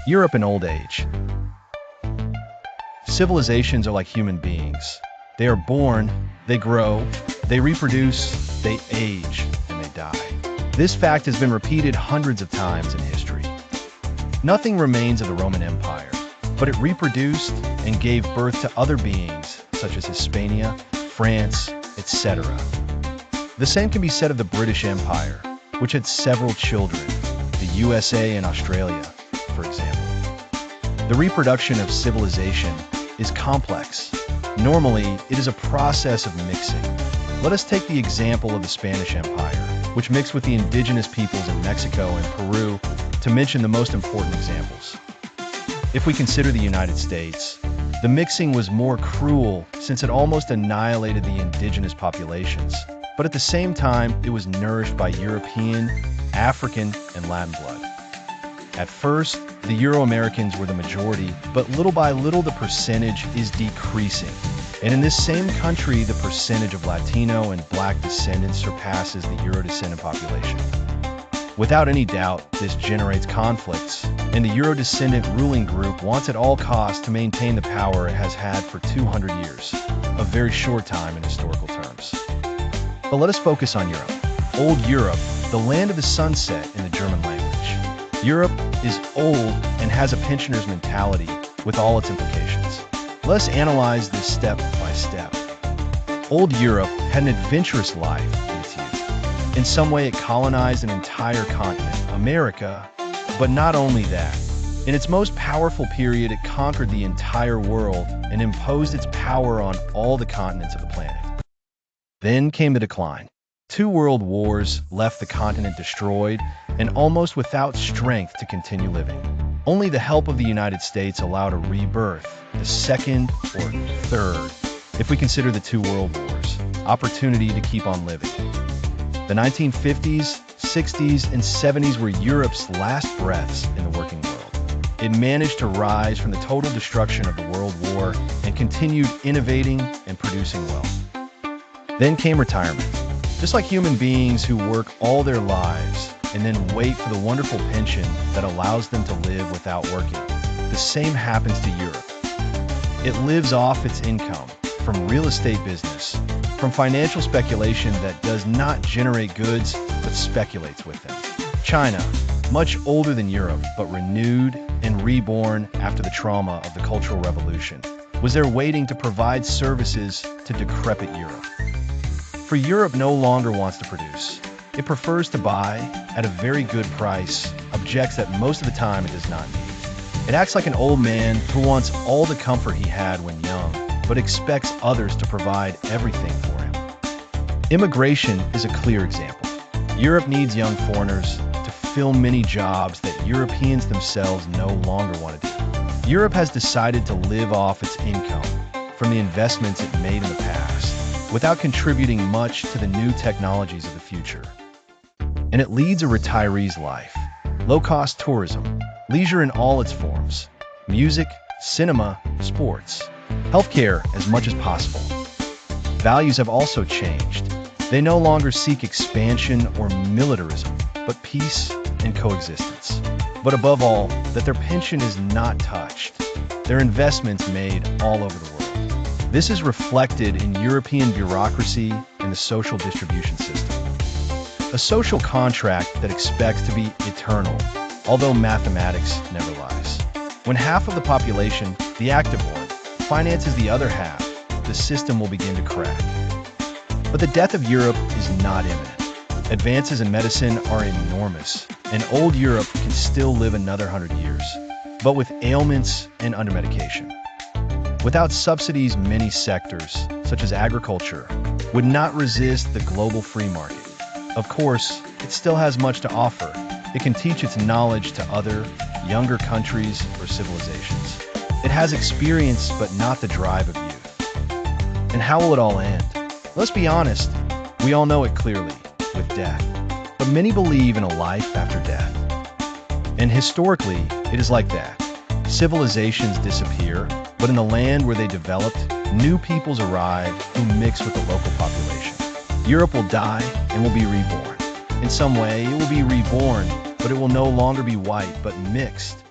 Europe in old age. Civilizations are like human beings. They are born, they grow, they reproduce, they age, and they die. This fact has been repeated hundreds of times in history. Nothing remains of the Roman Empire, but it reproduced and gave birth to other beings such as Hispania, France, etc. The same can be said of the British Empire, which had several children, the USA and Australia, for example. The reproduction of civilization is complex. Normally, it is a process of mixing. Let us take the example of the Spanish Empire, which mixed with the indigenous peoples in Mexico and Peru, to mention the most important examples. If we consider the United States, the mixing was more cruel since it almost annihilated the indigenous populations, but at the same time, it was nourished by European, African, and Latin blood. At first, the Euro-Americans were the majority, but little by little the percentage is decreasing. And in this same country, the percentage of Latino and Black descendants surpasses the Euro-descendant population. Without any doubt, this generates conflicts, and the Euro-descendant ruling group wants at all costs to maintain the power it has had for 200 years, a very short time in historical terms. But let us focus on Europe. Old Europe, the land of the sunset in the German language. Europe is old and has a pensioner's mentality with all its implications. Let us analyze this step by step. Old Europe had an adventurous life in its youth. In some way, it colonized an entire continent, America, but not only that. In its most powerful period, it conquered the entire world and imposed its power on all the continents of the planet. Then came the decline. 2 world wars left the continent destroyed and almost without strength to continue living. Only the help of the United States allowed a rebirth, the second or third, if we consider the 2 world wars, opportunity to keep on living. The 1950s, 60s, and 70s were Europe's last breaths in the working world. It managed to rise from the total destruction of the World War and continued innovating and producing wealth. Then came retirement. Just like human beings who work all their lives and then wait for the wonderful pension that allows them to live without working, the same happens to Europe. It lives off its income from real estate business, from financial speculation that does not generate goods but speculates with them. China, much older than Europe but renewed and reborn after the trauma of the Cultural Revolution, was there waiting to provide services to decrepit Europe. For Europe no longer wants to produce. It prefers to buy at a very good price objects that most of the time it does not need. It acts like an old man who wants all the comfort he had when young, but expects others to provide everything for him. Immigration is a clear example. Europe needs young foreigners to fill many jobs that Europeans themselves no longer want to do. Europe has decided to live off its income from the investments it made in the past, without contributing much to the new technologies of the future. And it leads a retiree's life. Low-cost tourism, leisure in all its forms, music, cinema, sports, healthcare as much as possible. Values have also changed. They no longer seek expansion or militarism, but peace and coexistence. But above all, that their pension is not touched, their investments made all over the world. This is reflected in European bureaucracy and the social distribution system. A social contract that expects to be eternal, although mathematics never lies. When half of the population, the active one, finances the other half, the system will begin to crack. But the death of Europe is not imminent. Advances in medicine are enormous, and old Europe can still live another 100 years, but with ailments and under medication. Without subsidies, many sectors, such as agriculture, would not resist the global free market. Of course, it still has much to offer. It can teach its knowledge to other, younger countries or civilizations. It has experience, but not the drive of youth. And how will it all end? Let's be honest, we all know it clearly, with death. But many believe in a life after death. And historically, it is like that. Civilizations disappear, but in the land where they developed, new peoples arrive who mix with the local population. Europe will die and will be reborn. In some way, it will be reborn, but it will no longer be white, but mixed